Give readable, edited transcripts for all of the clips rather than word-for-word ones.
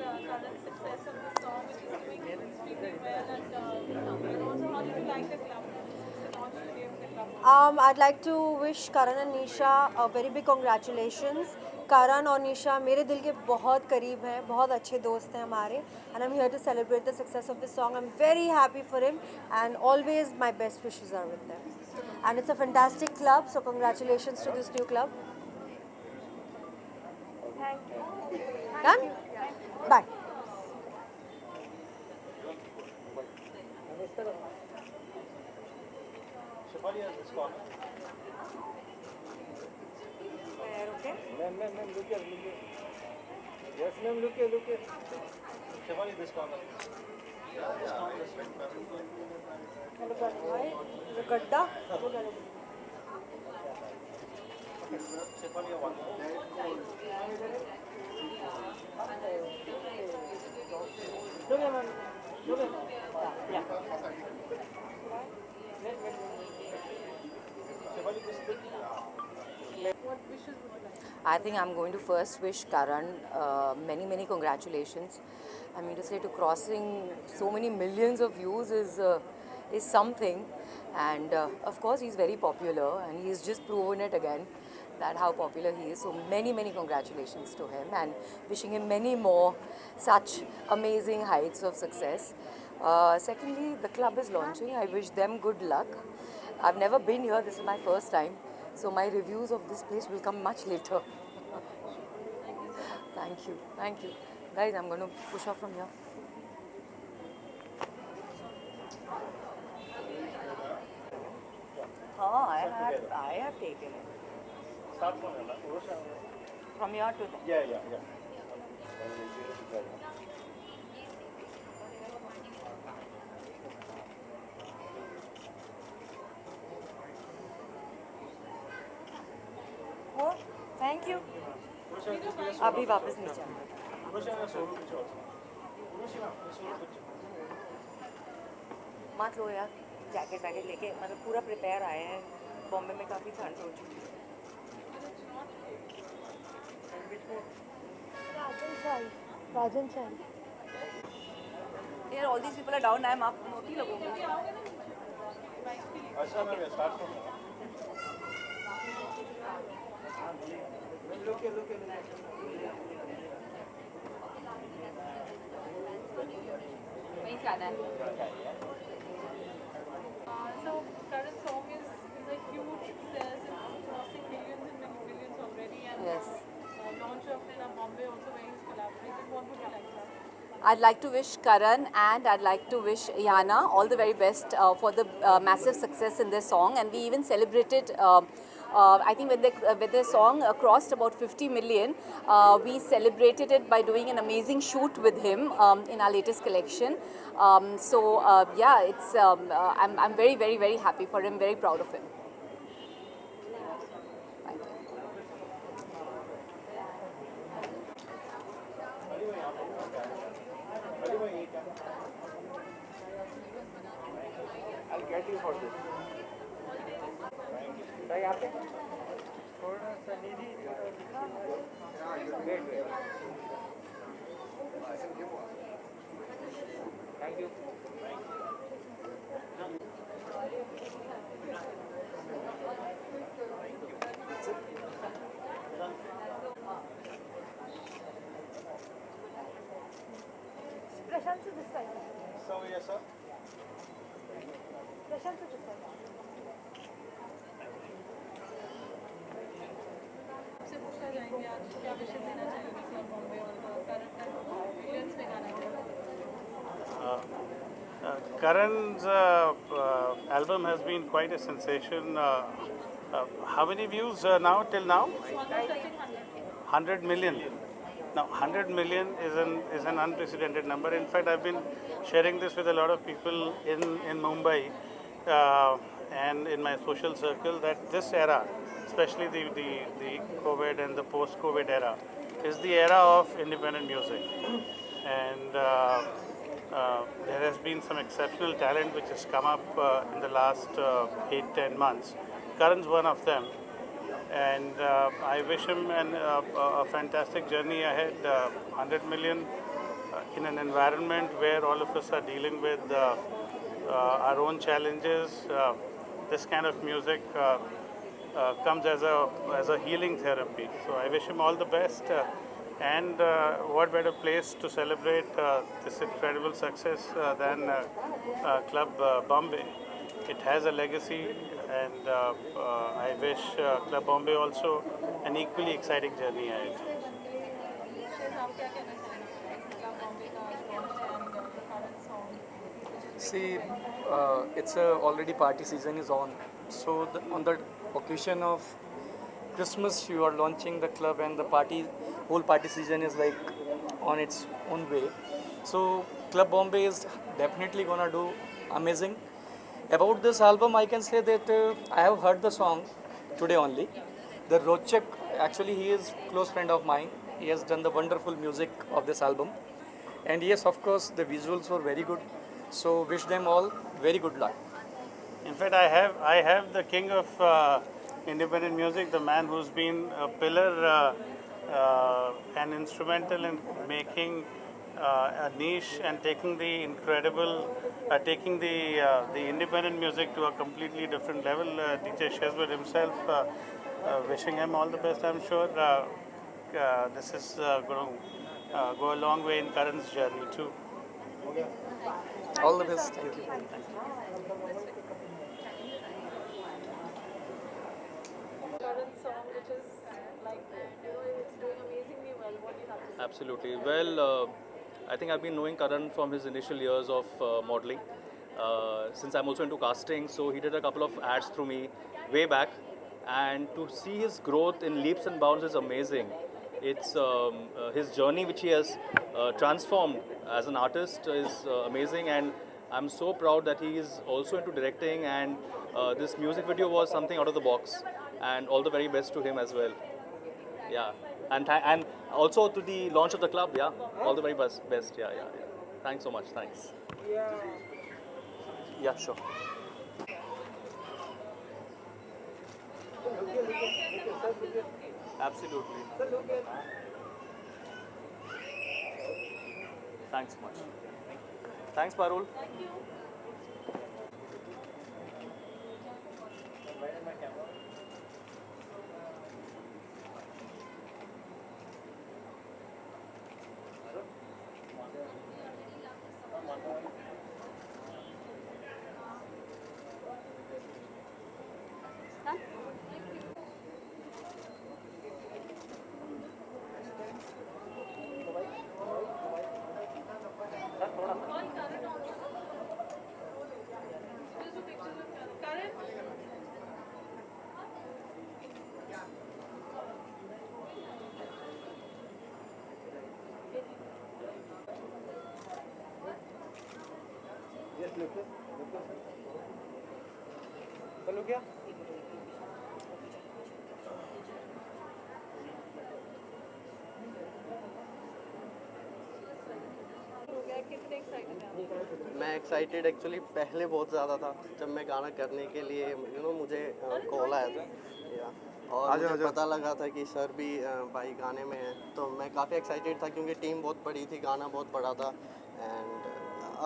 current success of the song, which is doing extremely well, and also how did you like the club, the launch today of the club? I'd like to wish Karan and Nisha a very big congratulations. Karan और निशा मेरे दिल के बहुत करीब हैं, बहुत अच्छे दोस्त हैं हमारे, and I'm here to celebrate the success of this song. I'm very happy for him, and always my best wishes are with them. And it's a fantastic club, so congratulations to this new club. Thank you. Done? Bye. Shefali has this corner. Okay. Ma'am, look here. Yes, ma'am, look here. Shefali, this corner. Yeah, this corner is right. The gadda. Shefali, one. Look at man. Look at. Yeah. Shefali, this look. What wishes would you like? I think I'm going to first wish Karan many congratulations. I mean to say, to crossing so many millions of views is something, and of course he's very popular and he's just proven it again that how popular he is. So many congratulations to him, and wishing him many more such amazing heights of success. Secondly, the club is launching. I wish them good luck. I've never been here. This is my first time. So my reviews of this place will come much later. Thank you. Guys, I'm going to push off from here. I have taken it. Start from here. From here to there. Yeah. Oh, thank you. अभी वापस नीचे आना। मत लो यार, jacket वैकेट लेके मतलब पूरा prepare आए हैं। बॉम्बे में काफ़ी ठंड हो चुकी है। Rajan Chai. Here all these people are down. I'm up. मोटी लगूंगी। अच्छा ma'am, start from here. Look here. वहीं से आना है। So current song is a huge success. It's crossing millions and millions already, and Yes. launch of in Bombay also where he's collaborated. What would you like to have? I'd like to wish Karan and I'd like to wish Yana all the very best for the massive success in their song. And we even celebrated, I think when their song crossed about 50 million, we celebrated it by doing an amazing shoot with him in our latest collection. Yeah, it's I'm very happy for him, very proud of him. Thank you. I'll get you for this. यहाँ पे थोड़ा सा निधि wait. Thank you. Prashant to this side. So yes sir. Prashant to this side. आपसे पूछना चाहेंगे आज क्या विशेष देना चाहेंगे कि बॉम्बे और करंट मिलियंस में गाना Karan's album has been quite a sensation. How many views now till now? almost touching 100. 100 million. Now 100 million is an unprecedented number. In fact, I've been sharing this with a lot of people in Mumbai and in my social circle that this era, especially the COVID and the post-COVID era, is the era of independent music. And there has been some exceptional talent which has come up in the last 8-10 months. Karan's one of them. And I wish him a fantastic journey ahead. 100 million in an environment where all of us are dealing with our own challenges, this kind of music comes as a healing therapy. So I wish him all the best. And what better place to celebrate this incredible success than Club Bombay. It has a legacy, and I wish Club Bombay also an equally exciting journey ahead. शेर आप क्या कहना चाहेंगे club Bombay का launch and current song See, it's already party season is on. So on the occasion of Christmas, you are launching the club, and the whole party season is like on its own way. So Club Bombay is definitely gonna do amazing. About this album, I can say that I have heard the song today only. The Rochak, actually, he is close friend of mine. He has done the wonderful music of this album, and yes, of course, the visuals were very good. So wish them all very good luck. In fact, I have the king of independent music, the man who's been a pillar and instrumental in making a niche and taking the incredible, taking the independent music to a completely different level. DJ Shazwar himself, wishing him all the best. I'm sure this is going to go a long way in Karan's journey too. All the best. Thank you. current song which is like it's doing amazingly well. What do you have to say? Absolutely. Well, I think I've been knowing Karan from his initial years of modeling. Since I'm also into casting, so he did a couple of ads through me way back, and to see his growth in leaps and bounds is amazing. It's his journey which he has transformed as an artist is amazing, and I'm so proud that he is also into directing, and this music video was something out of the box, and all the very best to him as well. Yeah, and also to the launch of the club. Yeah, all the very best. Yeah. Thanks so much. Thanks. Yeah, sure. Absolutely. Thanks much. Thanks, Parul. Thank you. चलो क्या हो गया कितने excited हैं मैं excited actually पहले बहुत ज़्यादा था जब मैं गाना करने के लिए मुझे कॉल आया था या और मुझे पता लगा था कि सर भी भाई गाने में हैं, तो मैं काफ़ी एक्साइटेड था क्योंकि टीम बहुत बड़ी थी, गाना बहुत बड़ा था। एंड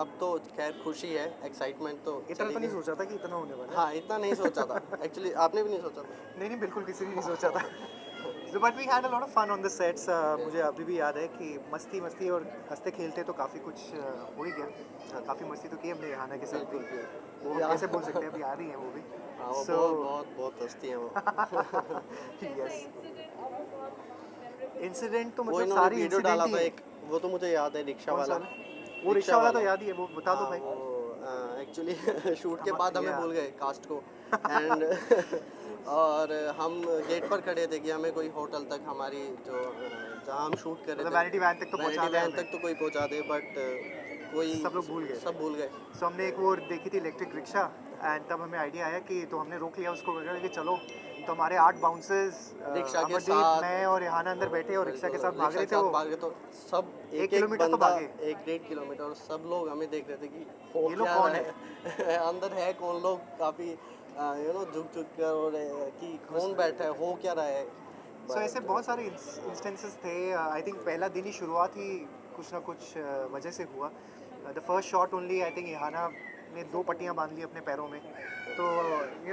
अब तो खैर खुशी है, एक्साइटमेंट तो इतना तो नहीं सोचा था कि इतना होने वाला है। हाँ, इतना नहीं सोचा था एक्चुअली। आपने भी नहीं सोचा था? नहीं बिल्कुल किसी ने नहीं सोचा था। But we had a lot of fun on the sets. मुझे अभी भी याद है कि मस्ती और हंसते खेलते तो काफ़ी कुछ हो ही गया। काफ़ी मस्ती तो की हमने यहाँ के साथ भी। वो हम कैसे बोल सकते हैं, अभी आ रही हैं वो भी। So, बहुत हंसती हैं वो। यस, इंसिडेंट तो वो मतलब इन्होंने सारी वीडियो डाला इंसिडेंट था ही एक, वो तो मुझे याद है, रिक्शा वाला। वो रिक्शा वाला तो याद ही है, वो बता दो भाई। एक्चुअली शूट के बाद हमें भूल गए कास्ट को एंड और हम गेट पर खड़े थे कि हमें कोई होटल तक हमारी जो जहाँ हम शूट कर रहे थे वैनिटी वैन तक तो पहुँचा दे, वैन तक तो कोई पहुँचा दे, बट कोई सब लोग भूल गए। सब भूल गए। सो हमने एक वो देखी थी इलेक्ट्रिक रिक्शा, एंड तब हमें आइडिया आया कि तो हमने रोक लिया उसको, कि चलो। तो हमारे 8 बाउंसर्स, रिक्शा के अमरदीप, साथ मैं और यहाना अंदर बैठे और रिक्शा के साथ भाग रहे थे। वो भाग रहे तो सब 1 किलोमीटर तो भागे, 1-1.5 किलोमीटर, और सब लोग हमें देख रहे थे कि ये लोग कौन है अंदर है कौन, लोग काफ़ी झुक कर और कि कौन बैठा है, हो क्या रहा है। सो ऐसे बहुत सारे इंस्टेंसेस थे। आई थिंक पहला दिन ही शुरुआत ही कुछ ना कुछ वजह से हुआ. The first shot only I think इहाना ने 2 पट्टियाँ बांध ली अपने पैरों में, तो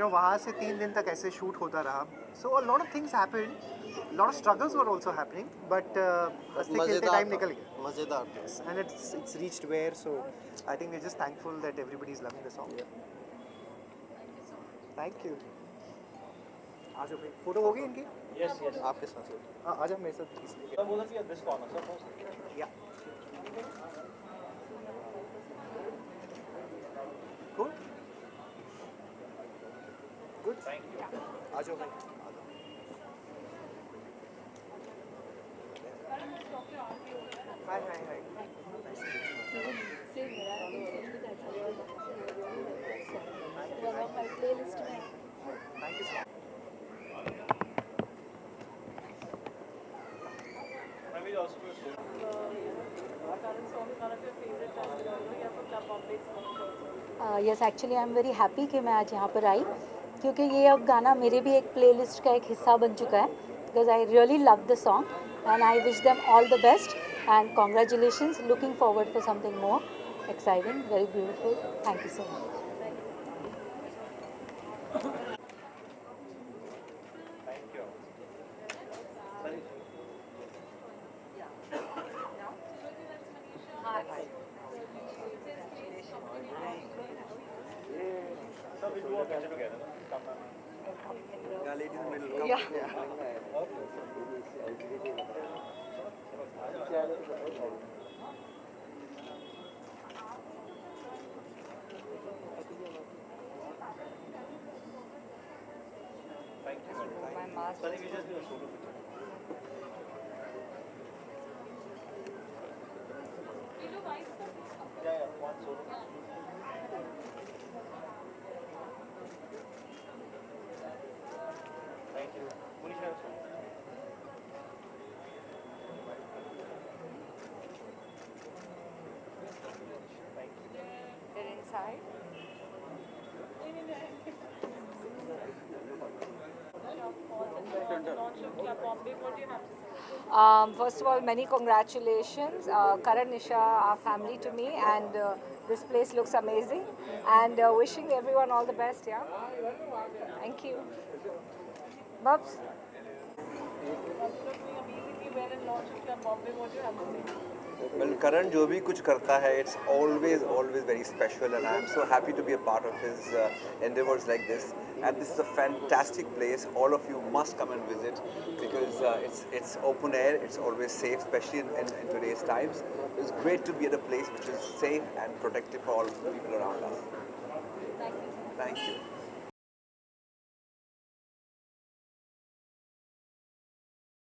वहाँ से 3 दिन तक ऐसे शूट होता रहा. So a lot of things happened, lot of struggles were also happening, but हंसते खेलते टाइम निकल गया. मज़ेदार था. And it's reached where, so I think we're just thankful that everybody is loving the song. Thank you. आ जाओ भाई, photo होगी इनकी? आपके साथ हाँ, आ जाओ मेरे साथ प्लीज. या गुड गुड, आ जाओ भाई, आ जाओ. Hi hi hi. Thank you so much. current song is one of your favorite and you have a club Bombay song also. Yes actually I am very happy कि मैं आज यहाँ पर आई, क्योंकि ये अब गाना मेरे भी एक प्लेलिस्ट का एक हिस्सा बन चुका है, because I really love the song and I wish them all the best and congratulations. Looking forward for something more exciting, very beautiful. Thank you so much. Inside. Launch of Club Bombay, what do you have to say? First of all, many congratulations, Karan, Nisha, our family to me, and this place looks amazing. And wishing everyone all the best. Yeah. Thank you. Bubs. You're doing amazingly well in launch of Club Bombay, what do you have to say? Well, Karan जो भी कुछ करता है, it's always very special, and I'm so happy to be a part of his endeavors like this. And this is a fantastic place. All of you must come and visit because it's open air. It's always safe, especially in today's times. It's great to be at a place which is safe and protective for all the people around us. Thank you.